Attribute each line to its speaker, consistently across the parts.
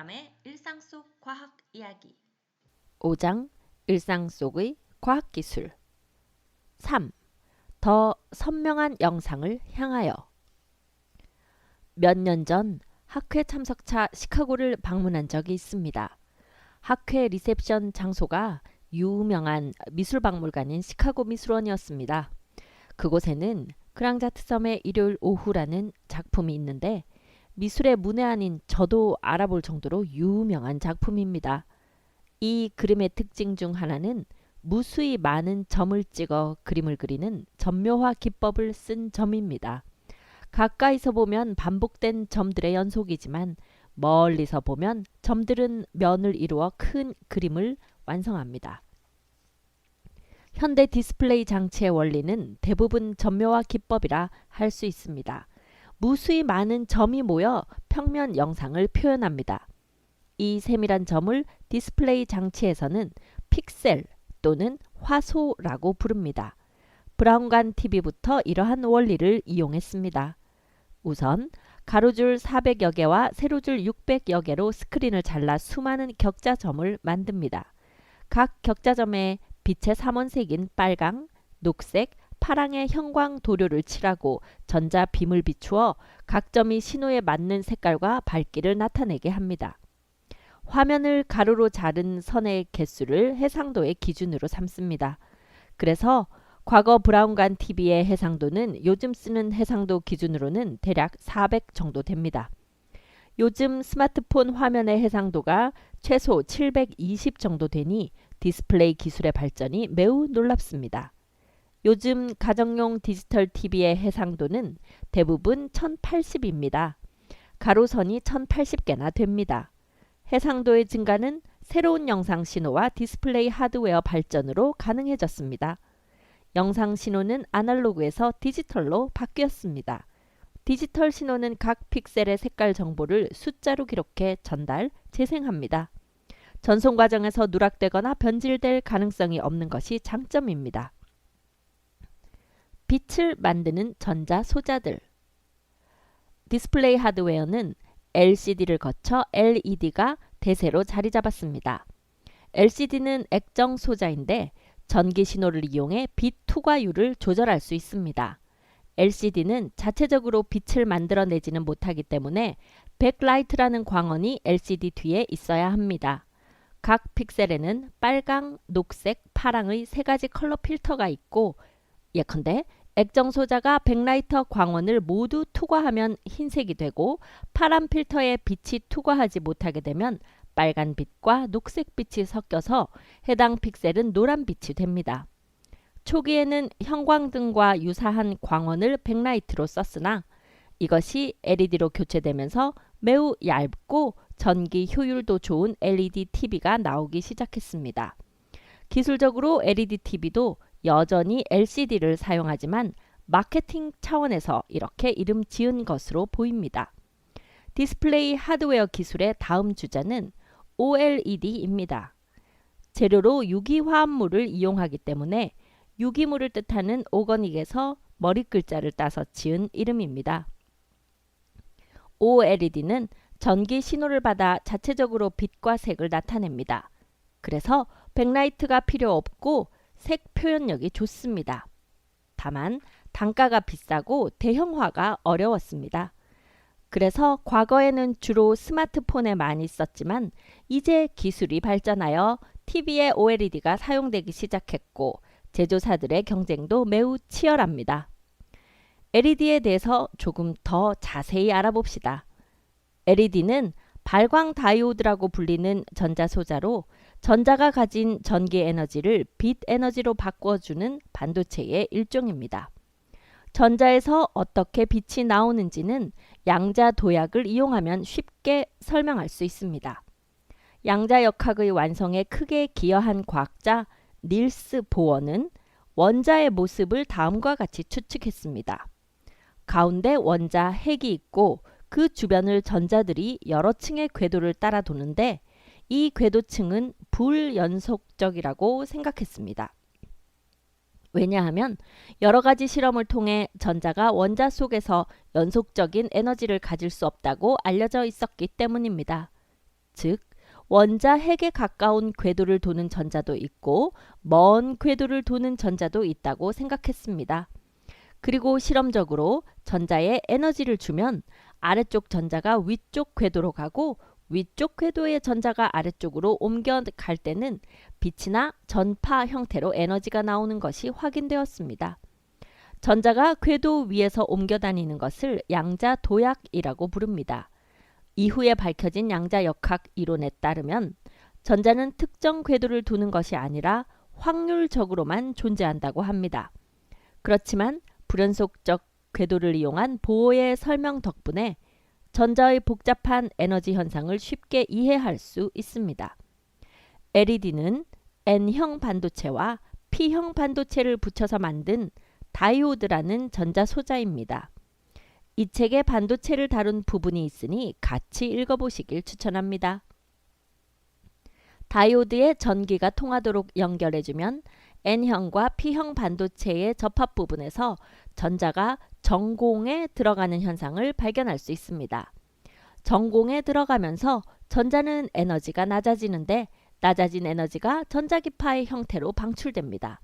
Speaker 1: 이밤의 일상 속 과학 이야기
Speaker 2: 5장 일상 속의 과학기술 3. 더 선명한 영상을 향하여 몇 년 전 학회 참석차 시카고를 방문한 적이 있습니다. 학회 리셉션 장소가 유명한 미술박물관인 시카고 미술원이었습니다. 그곳에는 그랑자트 섬의 일요일 오후라는 작품이 있는데 미술의 문외한인 저도 알아볼 정도로 유명한 작품입니다. 이 그림의 특징 중 하나는 무수히 많은 점을 찍어 그림을 그리는 점묘화 기법을 쓴 점입니다. 가까이서 보면 반복된 점들의 연속이지만 멀리서 보면 점들은 면을 이루어 큰 그림을 완성합니다. 현대 디스플레이 장치의 원리는 대부분 점묘화 기법이라 할 수 있습니다. 무수히 많은 점이 모여 평면 영상을 표현합니다. 이 세밀한 점을 디스플레이 장치에서는 픽셀 또는 화소라고 부릅니다. 브라운관 TV부터 이러한 원리를 이용했습니다. 우선 가로줄 400여 개와 세로줄 600여 개로 스크린을 잘라 수많은 격자점을 만듭니다. 각 격자점에 빛의 삼원색인 빨강, 녹색, 파랑의 형광 도료를 칠하고 전자빔을 비추어 각 점이 신호에 맞는 색깔과 밝기를 나타내게 합니다. 화면을 가로로 자른 선의 개수를 해상도의 기준으로 삼습니다. 그래서 과거 브라운관 TV의 해상도는 요즘 쓰는 해상도 기준으로는 대략 400 정도 됩니다. 요즘 스마트폰 화면의 해상도가 최소 720 정도 되니 디스플레이 기술의 발전이 매우 놀랍습니다. 요즘 가정용 디지털 TV의 해상도는 대부분 1080입니다. 가로선이 1080개나 됩니다. 해상도의 증가는 새로운 영상 신호와 디스플레이 하드웨어 발전으로 가능해졌습니다. 영상 신호는 아날로그에서 디지털로 바뀌었습니다. 디지털 신호는 각 픽셀의 색깔 정보를 숫자로 기록해 전달, 재생합니다. 전송 과정에서 누락되거나 변질될 가능성이 없는 것이 장점입니다. 빛을 만드는 전자 소자들. 디스플레이 하드웨어는 LCD를 거쳐 LED가 대세로 자리 잡았습니다. LCD는 액정 소자인데 전기 신호를 이용해 빛 투과율을 조절할 수 있습니다. LCD는 자체적으로 빛을 만들어내지는 못하기 때문에 백라이트라는 광원이 LCD 뒤에 있어야 합니다. 각 픽셀에는 빨강, 녹색, 파랑의 세 가지 컬러 필터가 있고 예컨대 액정 소자가 백라이터 광원을 모두 투과하면 흰색이 되고 파란 필터에 빛이 투과하지 못하게 되면 빨간 빛과 녹색 빛이 섞여서 해당 픽셀은 노란 빛이 됩니다. 초기에는 형광등과 유사한 광원을 백라이트로 썼으나 이것이 LED로 교체되면서 매우 얇고 전기 효율도 좋은 LED TV가 나오기 시작했습니다. 기술적으로 LED TV도 여전히 LCD를 사용하지만 마케팅 차원에서 이렇게 이름 지은 것으로 보입니다. 디스플레이 하드웨어 기술의 다음 주자는 OLED입니다. 재료로 유기화합물을 이용하기 때문에 유기물을 뜻하는 오거닉에서 머리 글자를 따서 지은 이름입니다. OLED는 전기 신호를 받아 자체적으로 빛과 색을 나타냅니다. 그래서 백라이트가 필요 없고 색 표현력이 좋습니다. 다만 단가가 비싸고 대형화가 어려웠습니다. 그래서 과거에는 주로 스마트폰에 많이 썼지만 이제 기술이 발전하여 TV에 OLED가 사용되기 시작했고 제조사들의 경쟁도 매우 치열합니다. LED에 대해서 조금 더 자세히 알아봅시다. LED는 발광 다이오드라고 불리는 전자소자로 전자가 가진 전기 에너지를 빛 에너지로 바꿔주는 반도체의 일종입니다. 전자에서 어떻게 빛이 나오는지는 양자 도약을 이용하면 쉽게 설명할 수 있습니다. 양자역학의 완성에 크게 기여한 과학자 닐스 보어는 원자의 모습을 다음과 같이 추측했습니다. 가운데 원자 핵이 있고 그 주변을 전자들이 여러 층의 궤도를 따라 도는데 이 궤도층은 불연속적이라고 생각했습니다. 왜냐하면 여러 가지 실험을 통해 전자가 원자 속에서 연속적인 에너지를 가질 수 없다고 알려져 있었기 때문입니다. 즉 원자 핵에 가까운 궤도를 도는 전자도 있고 먼 궤도를 도는 전자도 있다고 생각했습니다. 그리고 실험적으로 전자에 에너지를 주면 아래쪽 전자가 위쪽 궤도로 가고 위쪽 궤도의 전자가 아래쪽으로 옮겨갈 때는 빛이나 전파 형태로 에너지가 나오는 것이 확인되었습니다. 전자가 궤도 위에서 옮겨 다니는 것을 양자 도약이라고 부릅니다. 이후에 밝혀진 양자역학 이론에 따르면 전자는 특정 궤도를 두는 것이 아니라 확률적으로만 존재한다고 합니다. 그렇지만 불연속적 궤도를 이용한 보호의 설명 덕분에 전자의 복잡한 에너지 현상을 쉽게 이해할 수 있습니다. LED는 N형 반도체와 P형 반도체를 붙여서 만든 다이오드라는 전자소자입니다. 이 책에 반도체를 다룬 부분이 있으니 같이 읽어보시길 추천합니다. 다이오드에 전기가 통하도록 연결해주면 N형과 P형 반도체의 접합 부분에서 전자가 전공에 들어가는 현상을 발견할 수 있습니다. 전공에 들어가면서 전자는 에너지가 낮아지는데 낮아진 에너지가 전자기파의 형태로 방출됩니다.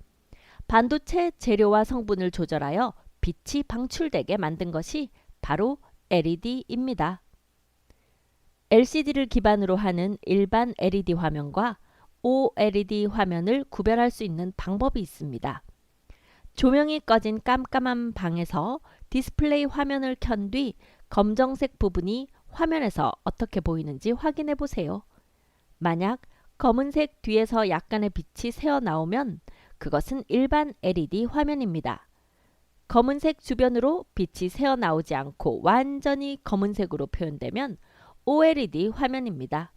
Speaker 2: 반도체 재료와 성분을 조절하여 빛이 방출되게 만든 것이 바로 LED입니다. LCD를 기반으로 하는 일반 LED 화면과 OLED 화면을 구별할 수 있는 방법이 있습니다. 조명이 꺼진 깜깜한 방에서 디스플레이 화면을 켠 뒤 검정색 부분이 화면에서 어떻게 보이는지 확인해 보세요. 만약 검은색 뒤에서 약간의 빛이 새어 나오면 그것은 일반 LED 화면입니다. 검은색 주변으로 빛이 새어 나오지 않고 완전히 검은색으로 표현되면 OLED 화면입니다.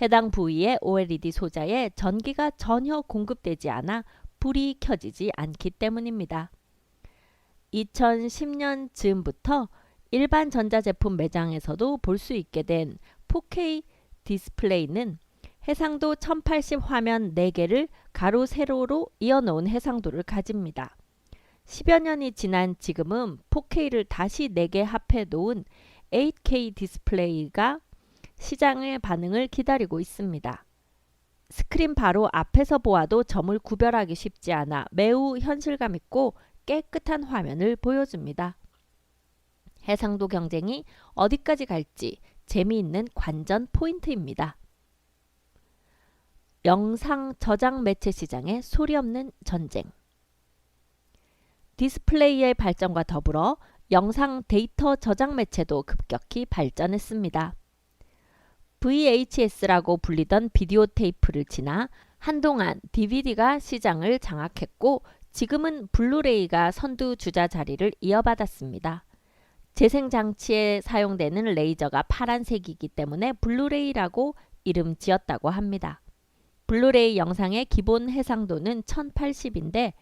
Speaker 2: 해당 부위의 OLED 소자에 전기가 전혀 공급되지 않아 불이 켜지지 않기 때문입니다. 2010년 즈음부터 일반 전자제품 매장에서도 볼 수 있게 된 4K 디스플레이는 해상도 1080 화면 4개를 가로 세로로 이어놓은 해상도를 가집니다. 10여 년이 지난 지금은 4K를 다시 4개 합해 놓은 8K 디스플레이가 시장의 반응을 기다리고 있습니다. 스크린 바로 앞에서 보아도 점을 구별하기 쉽지 않아 매우 현실감 있고 깨끗한 화면을 보여줍니다. 해상도 경쟁이 어디까지 갈지 재미있는 관전 포인트입니다. 영상 저장 매체 시장의 소리 없는 전쟁. 디스플레이의 발전과 더불어 영상 데이터 저장 매체도 급격히 발전했습니다. VHS라고 불리던 비디오 테이프를 지나 한동안 DVD가 시장을 장악했고 지금은 블루레이가 선두주자 자리를 이어받았습니다. 재생장치에 사용되는 레이저가 파란색이기 때문에 블루레이라고 이름 지었다고 합니다. 블루레이 영상의 기본 해상도는 1080인데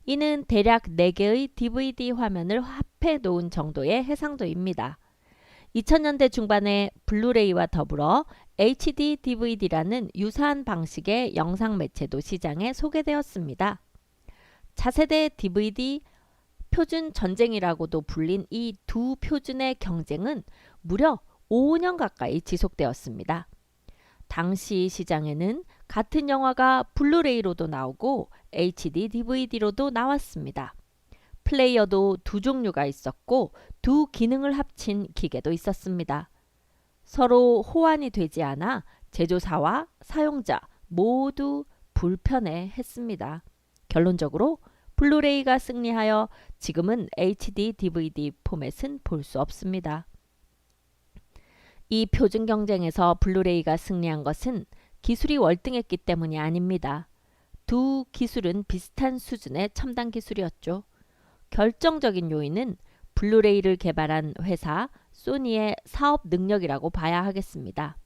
Speaker 2: 이는 대략 4개의 DVD 화면을 합해 놓은 정도의 해상도입니다. 2000년대 중반에 블루레이와 더불어 HD DVD라는 유사한 방식의 영상 매체도 시장에 소개되었습니다. 차세대 DVD 표준 전쟁이라고도 불린 이 두 표준의 경쟁은 무려 5년 가까이 지속되었습니다. 당시 시장에는 같은 영화가 블루레이로도 나오고 HD DVD로도 나왔습니다. 플레이어도 두 종류가 있었고 두 기능을 합친 기계도 있었습니다. 서로 호환이 되지 않아 제조사와 사용자 모두 불편해했습니다. 결론적으로 블루레이가 승리하여 지금은 HD DVD 포맷은 볼 수 없습니다. 이 표준 경쟁에서 블루레이가 승리한 것은 기술이 월등했기 때문이 아닙니다. 두 기술은 비슷한 수준의 첨단 기술이었죠. 결정적인 요인은 블루레이를 개발한 회사 소니의 사업 능력이라고 봐야 하겠습니다.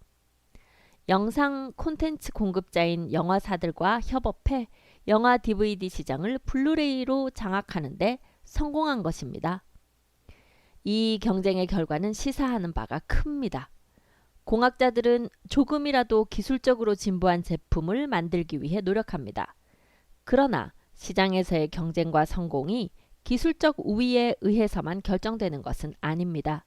Speaker 2: 영상 콘텐츠 공급자인 영화사들과 협업해 영화 DVD 시장을 블루레이로 장악하는 데 성공한 것입니다. 이 경쟁의 결과는 시사하는 바가 큽니다. 공학자들은 조금이라도 기술적으로 진보한 제품을 만들기 위해 노력합니다. 그러나 시장에서의 경쟁과 성공이 기술적 우위에 의해서만 결정되는 것은 아닙니다.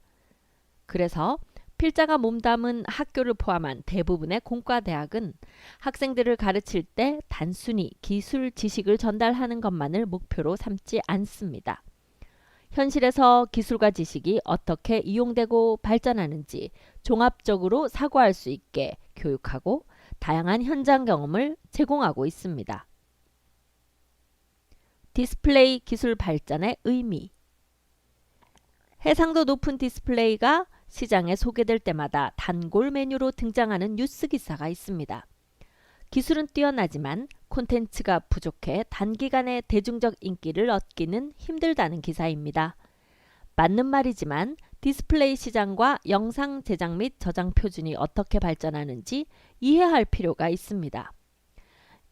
Speaker 2: 그래서 필자가 몸담은 학교를 포함한 대부분의 공과대학은 학생들을 가르칠 때 단순히 기술 지식을 전달하는 것만을 목표로 삼지 않습니다. 현실에서 기술과 지식이 어떻게 이용되고 발전하는지 종합적으로 사고할 수 있게 교육하고 다양한 현장 경험을 제공하고 있습니다. 디스플레이 기술 발전의 의미. 해상도 높은 디스플레이가 시장에 소개될 때마다 단골 메뉴로 등장하는 뉴스 기사가 있습니다. 기술은 뛰어나지만 콘텐츠가 부족해 단기간에 대중적 인기를 얻기는 힘들다는 기사입니다. 맞는 말이지만 디스플레이 시장과 영상 제작 및 저장 표준이 어떻게 발전하는지 이해할 필요가 있습니다.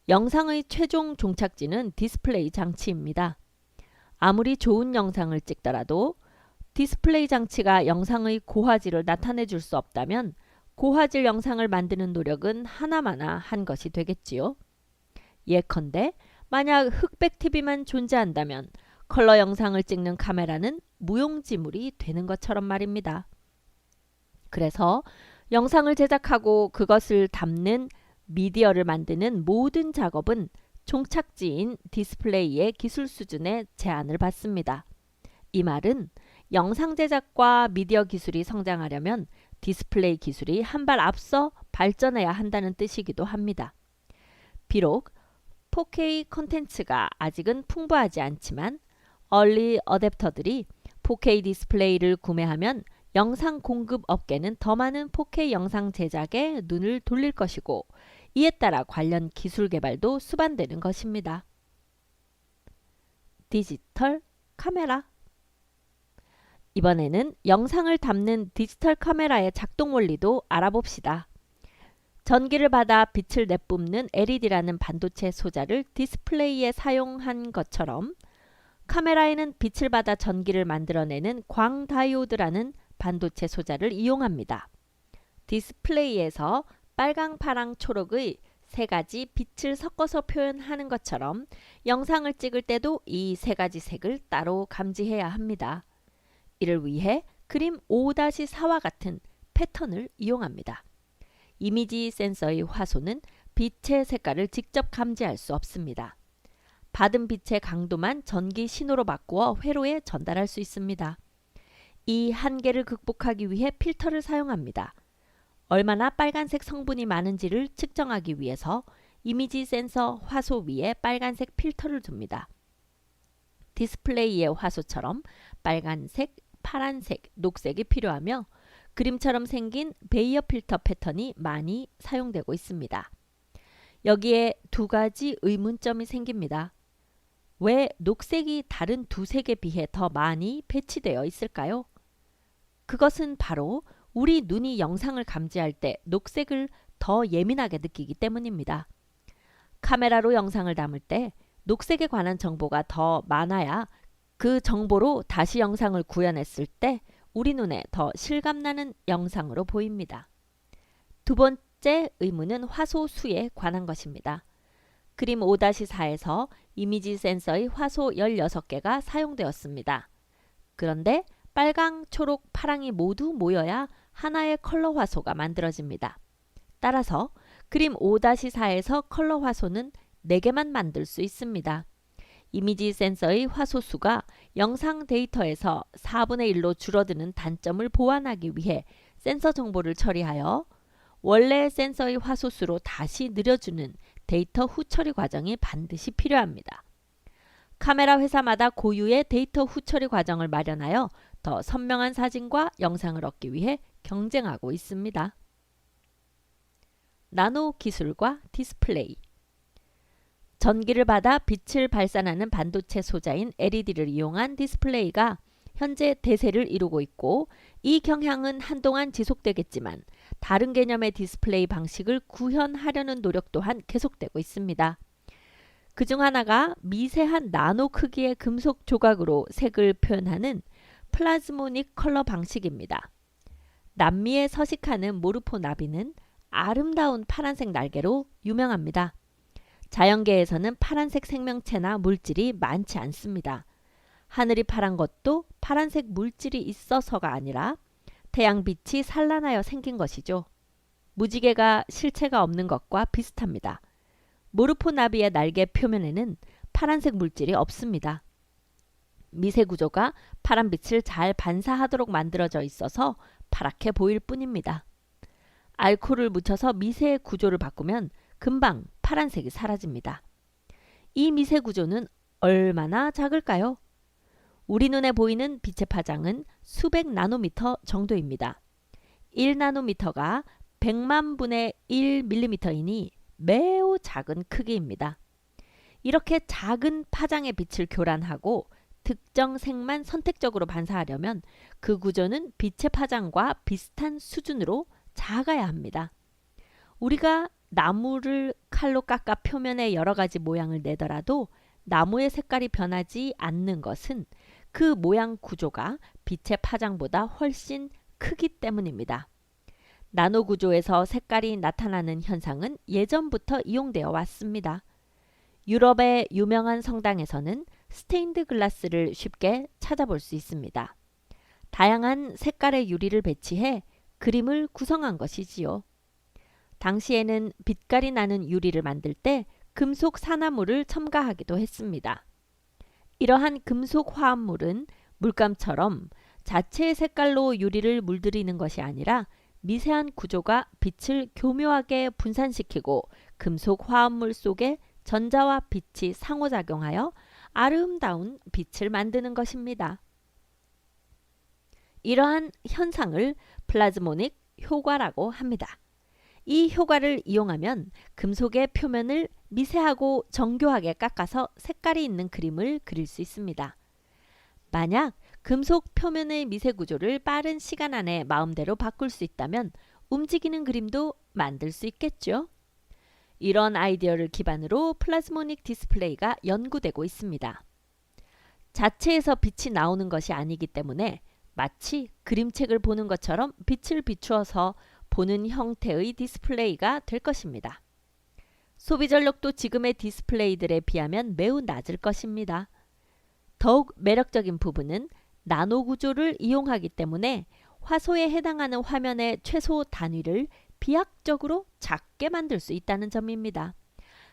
Speaker 2: 영상의 최종 종착지는 디스플레이 장치입니다. 아무리 좋은 영상을 찍더라도 디스플레이 장치가 영상의 고화질을 나타내 줄 수 없다면 고화질 영상을 만드는 노력은 하나마나 한 것이 되겠지요. 예컨대 만약 흑백 TV만 존재한다면 컬러 영상을 찍는 카메라는 무용지물이 되는 것처럼 말입니다. 그래서 영상을 제작하고 그것을 담는 미디어를 만드는 모든 작업은 종착지인 디스플레이의 기술 수준에 제한을 받습니다. 이 말은 영상 제작과 미디어 기술이 성장하려면 디스플레이 기술이 한 발 앞서 발전해야 한다는 뜻이기도 합니다. 비록 4K 콘텐츠가 아직은 풍부하지 않지만 얼리 어댑터들이 4K 디스플레이를 구매하면 영상 공급 업계는 더 많은 4K 영상 제작에 눈을 돌릴 것이고 이에 따라 관련 기술 개발도 수반되는 것입니다. 디지털 카메라. 이번에는 영상을 담는 디지털 카메라의 작동 원리도 알아봅시다. 전기를 받아 빛을 내뿜는 LED라는 반도체 소자를 디스플레이에 사용한 것처럼 카메라에는 빛을 받아 전기를 만들어내는 광다이오드라는 반도체 소자를 이용합니다. 디스플레이에서 빨강, 파랑, 초록의 세 가지 빛을 섞어서 표현하는 것처럼 영상을 찍을 때도 이 세 가지 색을 따로 감지해야 합니다. 이를 위해 그림 5-4와 같은 패턴을 이용합니다. 이미지 센서의 화소는 빛의 색깔을 직접 감지할 수 없습니다. 받은 빛의 강도만 전기 신호로 바꾸어 회로에 전달할 수 있습니다. 이 한계를 극복하기 위해 필터를 사용합니다. 얼마나 빨간색 성분이 많은지를 측정하기 위해서 이미지 센서 화소 위에 빨간색 필터를 둡니다. 디스플레이의 화소처럼 빨간색, 파란색, 녹색이 필요하며 그림처럼 생긴 베이어 필터 패턴이 많이 사용되고 있습니다. 여기에 두 가지 의문점이 생깁니다. 왜 녹색이 다른 두 색에 비해 더 많이 배치되어 있을까요? 그것은 바로 우리 눈이 영상을 감지할 때 녹색을 더 예민하게 느끼기 때문입니다. 카메라로 영상을 담을 때 녹색에 관한 정보가 더 많아야 그 정보로 다시 영상을 구현했을 때 우리 눈에 더 실감나는 영상으로 보입니다. 두 번째 의문은 화소 수에 관한 것입니다. 그림 5-4에서 이미지 센서의 화소 16개가 사용되었습니다. 그런데 빨강, 초록, 파랑이 모두 모여야 하나의 컬러 화소가 만들어집니다. 따라서 그림 5-4에서 컬러 화소는 4개만 만들 수 있습니다. 이미지 센서의 화소 수가 영상 데이터에서 4분의 1로 줄어드는 단점을 보완하기 위해 센서 정보를 처리하여 원래 센서의 화소 수로 다시 늘려주는 데이터 후처리 과정이 반드시 필요합니다. 카메라 회사마다 고유의 데이터 후처리 과정을 마련하여 더 선명한 사진과 영상을 얻기 위해 경쟁하고 있습니다. 나노 기술과 디스플레이. 전기를 받아 빛을 발산하는 반도체 소자인 LED를 이용한 디스플레이가 현재 대세를 이루고 있고 이 경향은 한동안 지속되겠지만 다른 개념의 디스플레이 방식을 구현하려는 노력 또한 계속되고 있습니다. 그중 하나가 미세한 나노 크기의 금속 조각으로 색을 표현하는 플라즈모닉 컬러 방식입니다. 남미에 서식하는 모르포 나비는 아름다운 파란색 날개로 유명합니다. 자연계에서는 파란색 생명체나 물질이 많지 않습니다. 하늘이 파란 것도 파란색 물질이 있어서가 아니라 태양빛이 산란하여 생긴 것이죠. 무지개가 실체가 없는 것과 비슷합니다. 모르포나비의 날개 표면에는 파란색 물질이 없습니다. 미세 구조가 파란빛을 잘 반사하도록 만들어져 있어서 파랗게 보일 뿐입니다. 알코올을 묻혀서 미세 구조를 바꾸면 금방 파란색이 사라집니다. 이 미세 구조는 얼마나 작을까요? 우리 눈에 보이는 빛의 파장은 수백 나노미터 정도입니다. 1나노미터가 100만 분의 1mm이니 매우 작은 크기입니다. 이렇게 작은 파장의 빛을 교란하고 특정 색만 선택적으로 반사하려면 그 구조는 빛의 파장과 비슷한 수준으로 작아야 합니다. 우리가 나무를 칼로 깎아 표면에 여러 가지 모양을 내더라도 나무의 색깔이 변하지 않는 것은 그 모양 구조가 빛의 파장보다 훨씬 크기 때문입니다. 나노 구조에서 색깔이 나타나는 현상은 예전부터 이용되어 왔습니다. 유럽의 유명한 성당에서는 스테인드 글라스를 쉽게 찾아볼 수 있습니다. 다양한 색깔의 유리를 배치해 그림을 구성한 것이지요. 당시에는 빛깔이 나는 유리를 만들 때 금속 산화물을 첨가하기도 했습니다. 이러한 금속 화합물은 물감처럼 자체의 색깔로 유리를 물들이는 것이 아니라 미세한 구조가 빛을 교묘하게 분산시키고 금속 화합물 속에 전자와 빛이 상호작용하여 아름다운 빛을 만드는 것입니다. 이러한 현상을 플라즈모닉 효과라고 합니다. 이 효과를 이용하면 금속의 표면을 미세하고 정교하게 깎아서 색깔이 있는 그림을 그릴 수 있습니다. 만약 금속 표면의 미세 구조를 빠른 시간 안에 마음대로 바꿀 수 있다면 움직이는 그림도 만들 수 있겠죠. 이런 아이디어를 기반으로 플라즈모닉 디스플레이가 연구되고 있습니다. 자체에서 빛이 나오는 것이 아니기 때문에 마치 그림책을 보는 것처럼 빛을 비추어서 보는 형태의 디스플레이가 될 것입니다. 소비 전력도 지금의 디스플레이들에 비하면 매우 낮을 것입니다. 더욱 매력적인 부분은 나노 구조를 이용하기 때문에 화소에 해당하는 화면의 최소 단위를 비약적으로 작게 만들 수 있다는 점입니다.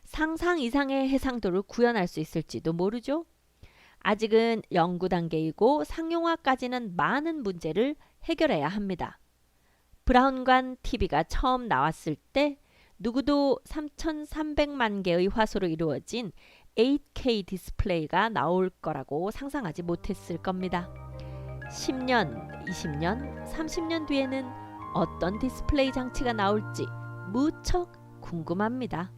Speaker 2: 상상 이상의 해상도를 구현할 수 있을지도 모르죠. 아직은 연구 단계이고 상용화까지는 많은 문제를 해결해야 합니다. 브라운관 TV가 처음 나왔을 때 누구도 3,300만 개의 화소로 이루어진 8K 디스플레이가 나올 거라고 상상하지 못했을 겁니다. 10년, 20년, 30년 뒤에는 어떤 디스플레이 장치가 나올지 무척 궁금합니다.